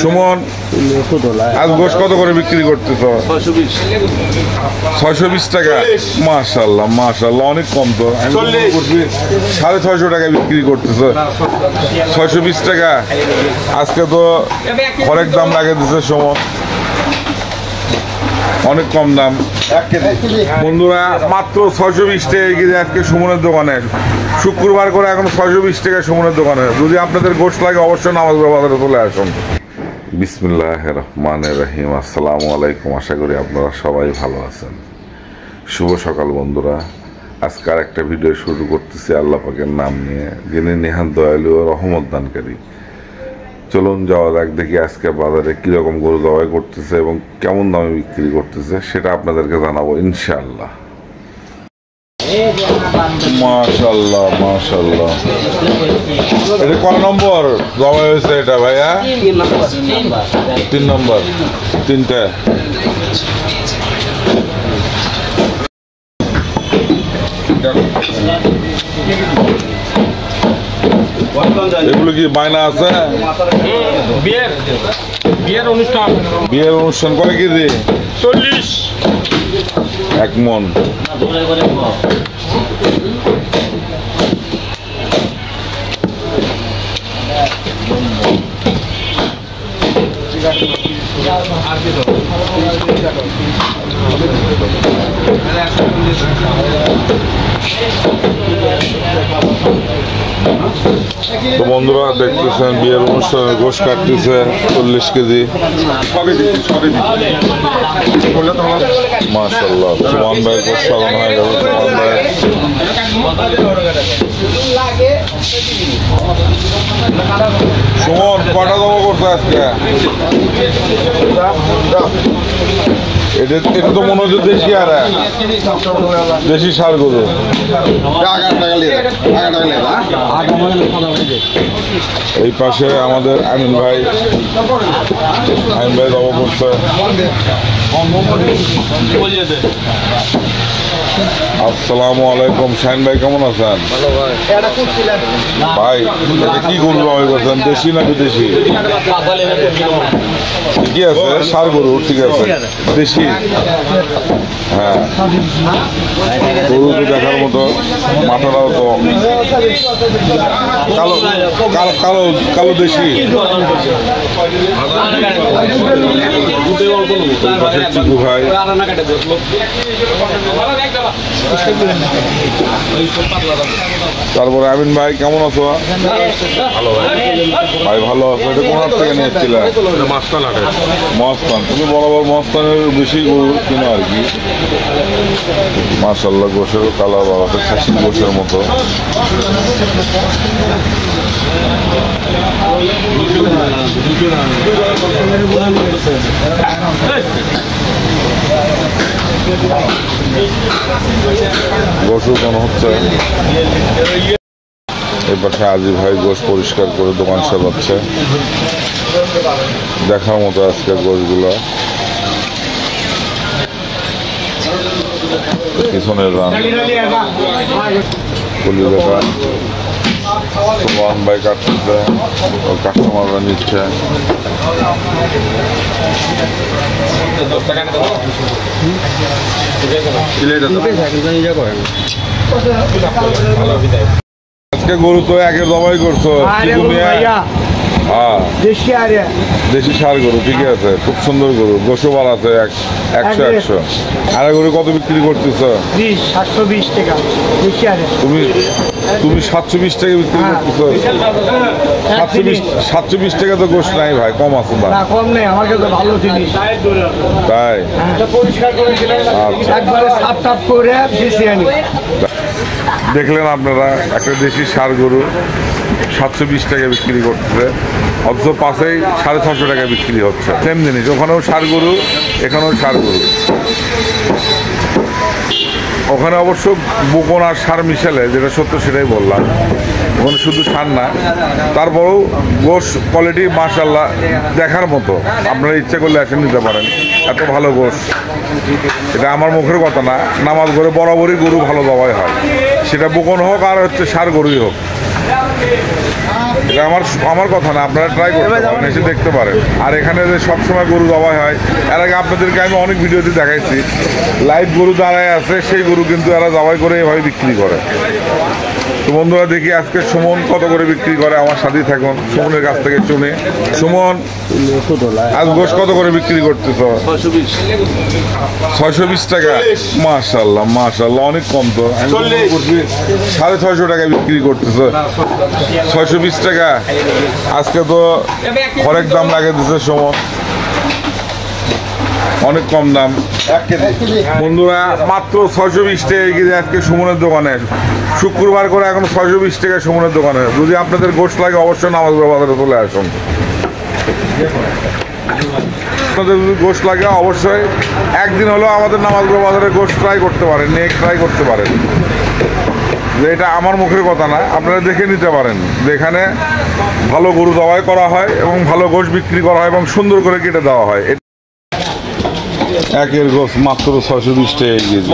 সুমন আজ গোশ কত করে বিক্রি করতেছ? 620 টাকা। মাশাআল্লাহ মাশাআল্লাহ, অনেক কম তো। আমি 650 টাকা বিক্রি করতেছ, 620 টাকা। আজকে তো হরেক দাম লাগিয়ে দিচ্ছে সুমন, অনেক কম দাম। বন্ধুরা মাত্র 620 টাকা কেজি আজকে সুমনের দোকানে, শুক্রবার করে এখন 620 টাকা সুমনের দোকানে। যদি আপনাদের গোশ লাগে অবশ্যই নামাজ বাজারে চলে আসুন। বিসমিল্লাহির রহমানির রহিম। আসসালামু আলাইকুম। আশা করি আপনারা সবাই ভালো আছেন। শুভ সকাল বন্ধুরা। আজকে আর একটা ভিডিও শুরু করতেছি আল্লাহ পাকের নাম নিয়ে, যিনি নিহান দয়ালু ও রহমত দানকারী। চলুন যাওয়া যাক, দেখি আজকে বাজারে কীরকম গরু জবাই করতেছে এবং কেমন দামে বিক্রি করতেছে সেটা আপনাদেরকে জানাবো ইনশাআল্লাহ। মাশাআল্লাহ মাশাআল্লাহ। এটা কত নম্বর জবাই হয়েছে এটা ভাইয়া? 3 নম্বর। 3টা। এগুলো কি বায়না আছে? বিয়ের অনুষ্ঠান করে কি রে? 40 1 মন। তো বন্ধুরা দেখতেছেন বিয়ের অনুষ্ঠানে গোশ কাটতেছে 40 কেজি। মাশাআল্লাহ, সুমন ভাই গোশ সাজানো হয়ে গেল। সুমন ভাই সুমন কটা জমা করছে আজকে? এটা তো মনে হচ্ছে দেশি, আর দেশি সার গরু। এই পাশে আমাদের আমিন ভাই জমা করছে। আসসালামু আলাইকুম। শাহিন ভাই কেমন আছেন? ভাই এটা কি গরু জবাই করছেন, দেশি না বিদেশি? ঠিকই আছে, সার গরু ঠিক আছে, দেশি। হ্যাঁ, গরু তো দেখার মতো, মাথাটাও তো কালো কালো কালো দেশি। চিকু ভাই, তারপরে আমিন ভাই কেমন আছো? ভালো ভাই, ভালো আছো। এটা কোন হাট থেকে নিয়েছিলে? মস্তান। তুমি বরাবর মস্তানের বেশি গরু কিনো আর কি। মাশাআল্লাহ, গোশের কালার বাড়াতে খাসি গোশের মতো। গোশ উঠানো হচ্ছে। এই পাশে আজি ভাই গোশ পরিষ্কার করে দোকান সাজাচ্ছে। দেখার মতো আজকে গোশগুলো। পিছনের রান কলিজাটা সুমন ভাই কাটতেছে, কাস্টমাররা নিচ্ছে। আজকে গরু তো একে জবাই করছো, দেশি সার গরু ঠিক আছে, খুব সুন্দর গরু। গোশো বার আছে 100। আর গরু কত বিক্রি করতেছ? 720 টাকা। তুমি 720 টাকা বিক্রি করতেছ? 720 টাকা তো গোশ নাই ভাই, কম আছে না? কম নেই, আমার কাছে ভালো জিনিস তাই। দেখলেন আপনারা, একটা দেশি সার গরু 720 টাকা বিক্রি করতেছে, অথচ পাশেই 650 টাকা বিক্রি হচ্ছে। সেম জিনিস, ওখানেও সার গরু এখানেও সার গরু। ওখানে অবশ্য বোকন আর সার মিশালে, যেটা সত্য সেটাই বললাম। ওখানে শুধু সার না, তারপরেও গোশ কোয়ালিটি মাশাআল্লাহ দেখার মতো। আপনারা ইচ্ছা করলে এসে নিতে পারেন, এত ভালো গোশ। এটা আমার মুখের কথা না, নামাজ ঘরে বরাবরই গরু ভালো জবাই হয়, সেটা বোকন হোক আর হচ্ছে সার গরুই হোক। এটা আমার কথা না, আপনারা ট্রাই করতে পারেন, এসে দেখতে পারেন। আর এখানে যে সবসময় গরু জবাই হয়, এর আগে আপনাদেরকে আমি অনেক ভিডিওতে দেখাইছি, লাইভ গরু দাঁড়ায় আছে, সেই গরু কিন্তু এরা জবাই করে এভাবে বিক্রি করে। তো বন্ধুরা দেখি আজকে সুমন কত করে বিক্রি করে, আমার সাথেই থাকুন, সুমনের কাছ থেকে শুনে। সুমন, আজ গোশ কত করে বিক্রি করতেছ? 620 টাকা। মাশাআল্লাহ মাশাআল্লাহ, অনেক কম তো। আমি 650 টাকা বিক্রি করতেছ, 620 টাকা। আজকে তো হরেক দাম লাগে দিচ্ছে সুমন, অনেক কম দাম। বন্ধুরা মাত্র 620 টাকা কেজি আজকে সুমনের দোকানে, শুক্রবার করে এখন 620 টাকা সুমনের দোকানে। যদি আপনাদের গোশত লাগে অবশ্যই নামাজগড় বাজারে চলে আসুন। আপনাদের যদি গোশত লাগে অবশ্যই একদিন হলেও আমাদের নামাজগড় বাজারে গোশত ট্রাই করতে পারেন, নেক ট্রাই করতে পারেন। যে এটা আমার মুখের কথা না, আপনারা দেখে নিতে পারেন যে এখানে ভালো গরু জবাই করা হয় এবং ভালো গোশত বিক্রি করা হয় এবং সুন্দর করে কেটে দেওয়া হয়। একের গোশ মাত্র 620 টাকা কেজি।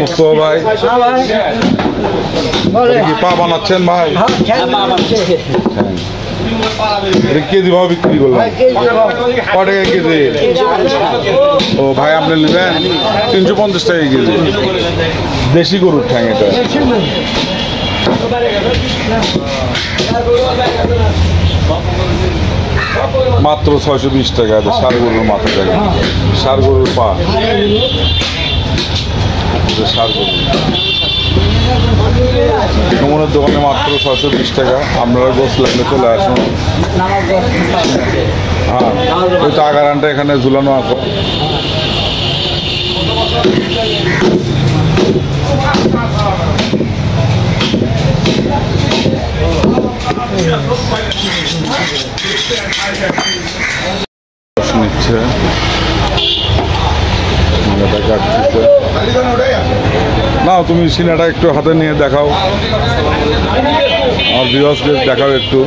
মুস্তফা ভাই, এটা কি পা বানাচ্ছেন ভাই? এটা কেজি ভাবে বিক্রি করলাম, ক টাকা কেজি? ও ভাই আপনি নেবেন 350 টাকা কেজি। দেশি গরুর ঠ্যাং এটা। মাত্র 620 টাকা। ষাড় গরুর মাথা টাকা, ষাড় গরুর পা, ষাড় গরু। সুমনের দোকানে মাত্র 620 টাকা। আপনারা গোশ লাগলে চলে আসুন। হ্যাঁ, ওই টাকারানটা এখানে ঝুলানো আছে। নিচ্ছে না, তুমি সিনাটা একটু হাতে নিয়ে দেখাও, আর ভিউয়ার্সকে দেখাও একটু।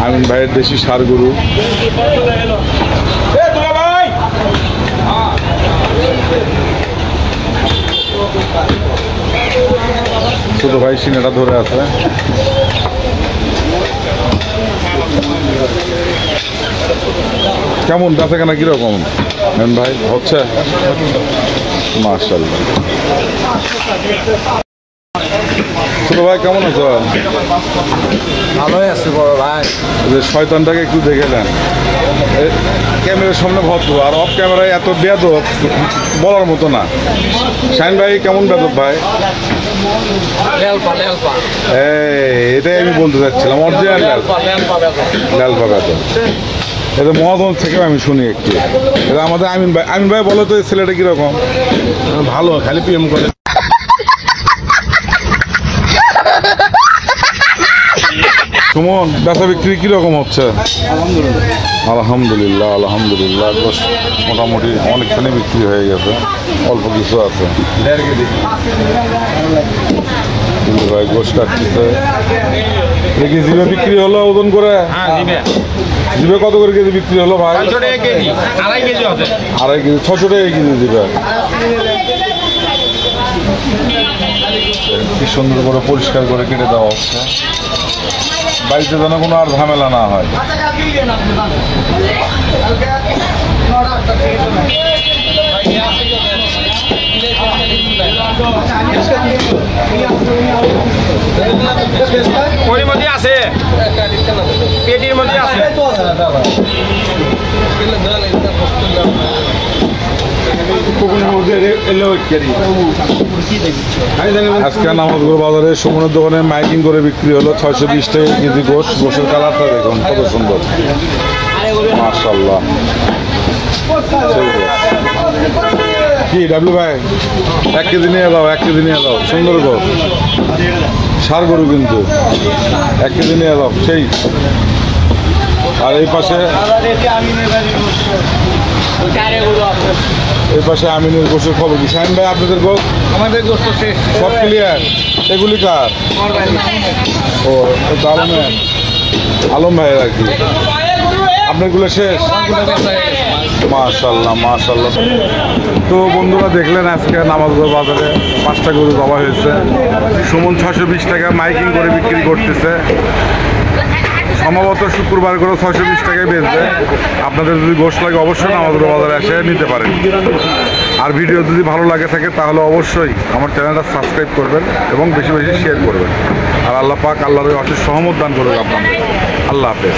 আমিন ভাইয়ের দেশি ষাড় গরু। ছোট ভাই সিনাটা ধরে আছে। কেমন বেচা কেনা কিরকম ভাই হচ্ছে? মাশাআল্লাহ। ছোট ভাই কেমন আছো? ভালোই আছে বড় ভাই। যে শয়তানটাকে একটু দেখে নেন, ক্যামেরার সামনে ভদ্র আর অফ ক্যামেরায় এত বেয়াদব বলার মতো না। শাহিন ভাই কেমন বেয়াদব ভাই? এটাই আমি বলতে চাচ্ছিলাম, অরিজিনাল লালপা বেয়াদব। এটা মহাজন থেকেও আমি শুনি একটু। এটা আমাদের আমিন ভাই। আমিন ভাই বলো তো, এই ছেলেটা কিরকম? ভালো, খালি প্রেম করে। সুমন, বেচা বিক্রি কিরকম হচ্ছে? আলহামদুলিল্লাহ আলহামদুলিল্লাহ। মোটামুটি অনেকখানি বিক্রি হয়ে গেছে, অল্প কিছু আছে। ভাই গোশ কাটতেছে। দেখি জিভে বিক্রি হলো ওজন করে? জিভে কত করে কেজি বিক্রি হলো ভাই? 2.5 কেজি। 2.5 কেজি আছে। 2.5 কেজি, 600 টাকা কেজি জিভে। কি সুন্দর করে পরিষ্কার করে কেটে দেওয়া হচ্ছে, বাড়িতে যেন কোনো আর ঝামেলা না হয়। ওর মধ্যে আছে, পেটির মধ্যে আছে। আজকে নামাজগড় বাজারে সুমনের দোকানে মাইকিং করে বিক্রি হলো 620 টাকা কেজি গোশ। গোশের কালারটা দেখুন কত সুন্দর, মাশাআল্লাহ। কি ডাবলু ভাই, 1 কেজি নিয়ে দাও, 1 কেজি নিয়ে দাও। সুন্দর গোশ, ষাড় গরু কিন্তু। 1 কেজি নিয়ে দাও সেই। আর এই পাশে আমিনের গোশের খবর কি? শাহিন ভাই আপনাদের গোশ? আমাদের গোস্ত শেষ, সব ক্লিয়ার। এগুলি কার? ও আলম ভাইয়ের আর কি। আপনারগুলো শেষ? মাশাআল্লাহ মাশাআল্লাহ। তো বন্ধুরা দেখলেন আজকে নামাজগঞ্জ বাজারে 5টা গরু জবা হয়েছে। সুমন 620 টাকা মাইকিং করে বিক্রি করতেছে। সম্ভবত শুক্রবার করে 620 টাকায় বেচবে। আপনাদের যদি গোশত লাগে অবশ্যই নামাজগঞ্জ বাজারে এসে নিতে পারেন। আর ভিডিও যদি ভালো লাগে থাকে তাহলে অবশ্যই আমার চ্যানেলটা সাবস্ক্রাইব করবেন এবং বেশি বেশি শেয়ার করবেন। আর আল্লাহ পাক আল্লাহর অশেষ সহমত দান করবে আপনাদের। আল্লাহ হাফেজ।